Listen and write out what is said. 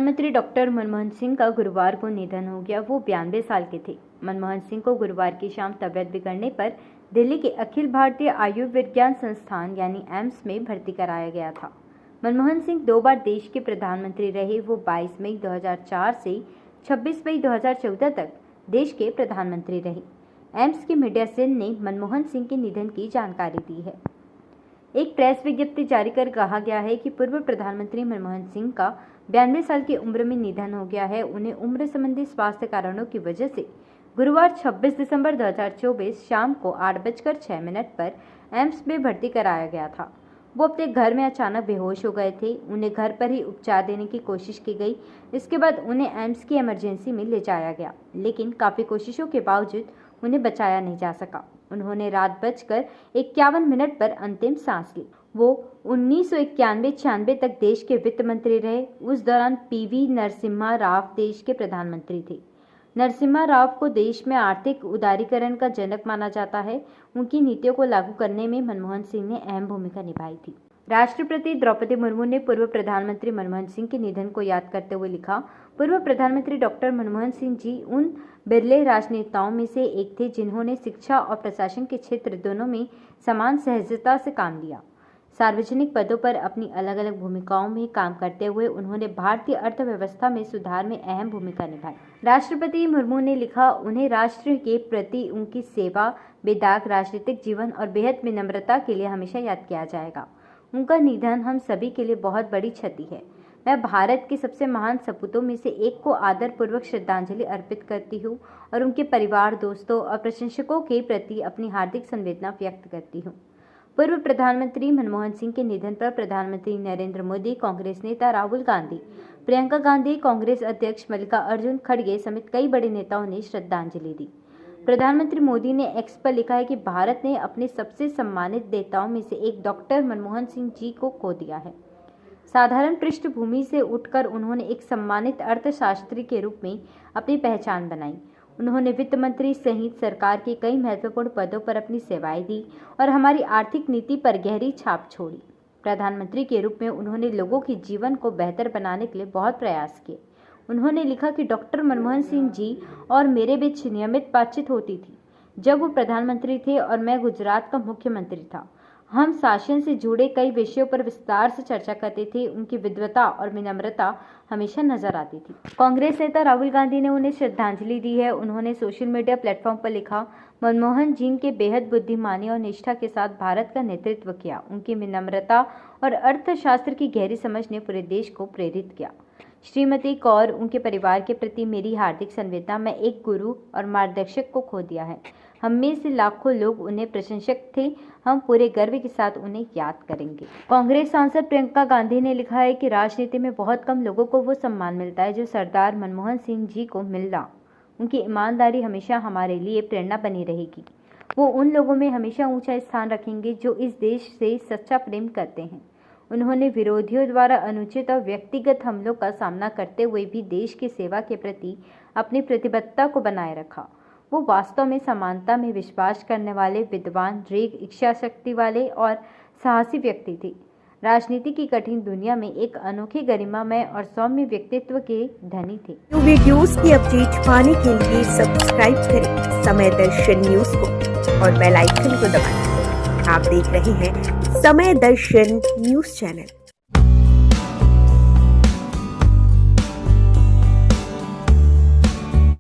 प्रधानमंत्री डॉक्टर मनमोहन सिंह का गुरुवार को निधन हो गया। वो 92 साल के थे। मनमोहन सिंह को गुरुवार की शाम तबियत बिगड़ने पर दिल्ली के अखिल भारतीय आयुर्विज्ञान संस्थान यानी एम्स में भर्ती कराया गया था। मनमोहन सिंह 2 बार देश के प्रधानमंत्री रहे। वो 22 मई 2004 से 26 मई 2014 तक देश के प्रधानमंत्री रहे। एम्स की मीडिया सेल ने मनमोहन सिंह के निधन की जानकारी दी है। एक प्रेस विज्ञप्ति जारी कर कहा गया है कि पूर्व प्रधानमंत्री मनमोहन सिंह का 92 साल की उम्र में निधन हो गया है। उन्हें उम्र संबंधी स्वास्थ्य कारणों की वजह से गुरुवार 26 दिसंबर 2024 शाम को 8:06 पर एम्स में भर्ती कराया गया था। वो अपने घर में अचानक बेहोश हो गए थे। उन्हें घर पर ही उपचार देने की कोशिश की गई। इसके बाद उन्हें एम्स की इमरजेंसी में ले जाया गया, लेकिन काफ़ी कोशिशों के बावजूद उन्हें बचाया नहीं जा सका। उन्होंने रात 51 पर अंतिम सांस ली। वो 1991-96 तक देश के वित्त मंत्री रहे। उस दौरान पीवी नरसिम्हा राव देश के प्रधानमंत्री थे। नरसिम्हा राव को देश में आर्थिक उदारीकरण का जनक माना जाता है। उनकी नीतियों को लागू करने में मनमोहन सिंह ने अहम भूमिका निभाई थी। राष्ट्रपति द्रौपदी मुर्मू ने पूर्व प्रधानमंत्री मनमोहन सिंह के निधन को याद करते हुए लिखा, पूर्व प्रधानमंत्री डॉक्टर मनमोहन सिंह जी उन बिरले राजनेताओं में से एक थे जिन्होंने शिक्षा और प्रशासन के क्षेत्र दोनों में समान सहजता से काम लिया। सार्वजनिक पदों पर अपनी अलग अलग भूमिकाओं में काम करते हुए उन्होंने भारतीय अर्थव्यवस्था में सुधार में अहम भूमिका निभाई। राष्ट्रपति मुर्मू ने लिखा, उन्हें राष्ट्र के प्रति उनकी सेवा, बेदाग राजनीतिक जीवन और बेहद विनम्रता के लिए हमेशा याद किया जाएगा। उनका निधन हम सभी के लिए बहुत बड़ी क्षति है। मैं भारत के सबसे महान सपूतों में से एक को आदरपूर्वक श्रद्धांजलि अर्पित करती हूँ और उनके परिवार, दोस्तों और प्रशंसकों के प्रति अपनी हार्दिक संवेदना व्यक्त करती हूँ। पूर्व प्रधानमंत्री मनमोहन सिंह के निधन पर प्रधानमंत्री नरेंद्र मोदी, कांग्रेस नेता राहुल गांधी, प्रियंका गांधी, कांग्रेस अध्यक्ष मल्लिकार्जुन खड़गे समेत कई बड़े नेताओं ने श्रद्धांजलि दी। प्रधानमंत्री मोदी ने एक्स पर लिखा है कि भारत ने अपने सबसे सम्मानित नेताओं में से एक डॉक्टर मनमोहन सिंह जी को खो दिया है। साधारण पृष्ठभूमि से उठकर उन्होंने एक सम्मानित अर्थशास्त्री के रूप में अपनी पहचान बनाई। उन्होंने वित्त मंत्री सहित सरकार के कई महत्वपूर्ण पदों पर अपनी सेवाएं दी और हमारी आर्थिक नीति पर गहरी छाप छोड़ी। प्रधानमंत्री के रूप में उन्होंने लोगों के जीवन को बेहतर बनाने के लिए बहुत प्रयास किए। उन्होंने लिखा कि डॉक्टर मनमोहन सिंह जी और मेरे बीच नियमित बातचीत होती थी जब वो प्रधानमंत्री थे और मैं गुजरात का मुख्यमंत्री था। हम शासन से जुड़े कई विषयों पर विस्तार से चर्चा करते थे। उनकी विद्वता और विनम्रता हमेशा नजर आती थी। कांग्रेस नेता राहुल गांधी ने उन्हें श्रद्धांजलि दी है। उन्होंने सोशल मीडिया प्लेटफॉर्म पर लिखा, मनमोहन जी के बेहद बुद्धिमानी और निष्ठा के साथ भारत का नेतृत्व किया। उनकी विनम्रता और अर्थशास्त्र की गहरी समझ ने पूरे देश को प्रेरित किया। श्रीमती कौर, उनके परिवार के प्रति मेरी हार्दिक संवेदना। मैं एक गुरु और मार्गदर्शक को खो दिया है। हम में से लाखों लोग उन्हें प्रशंसक थे। हम पूरे गर्व के साथ उन्हें याद करेंगे। कांग्रेस सांसद प्रियंका गांधी ने लिखा है कि राजनीति में बहुत कम लोगों को वो सम्मान मिलता है जो सरदार मनमोहन सिंह जी को मिला। उनकी ईमानदारी हमेशा हमारे लिए प्रेरणा बनी रहेगी। वो उन लोगों में हमेशा ऊंचा स्थान रखेंगे जो इस देश से सच्चा प्रेम करते हैं। उन्होंने विरोधियों द्वारा अनुचित और व्यक्तिगत हमलों का सामना करते हुए भी देश की सेवा के प्रति अपनी प्रतिबद्धता को बनाए रखा। वो वास्तव में समानता में विश्वास करने वाले, विद्वान, दृढ़ इच्छा शक्ति वाले और साहसी व्यक्ति थे। राजनीति की कठिन दुनिया में एक अनोखे, गरिमामय और सौम्य व्यक्तित्व के धनी थे। वीडियोस की अपडेट पाने के लिए सब्सक्राइब करें समय दर्शन न्यूज को और बेल आइकन को दबाएं। आप देख रहे हैं समय दर्शन न्यूज चैनल।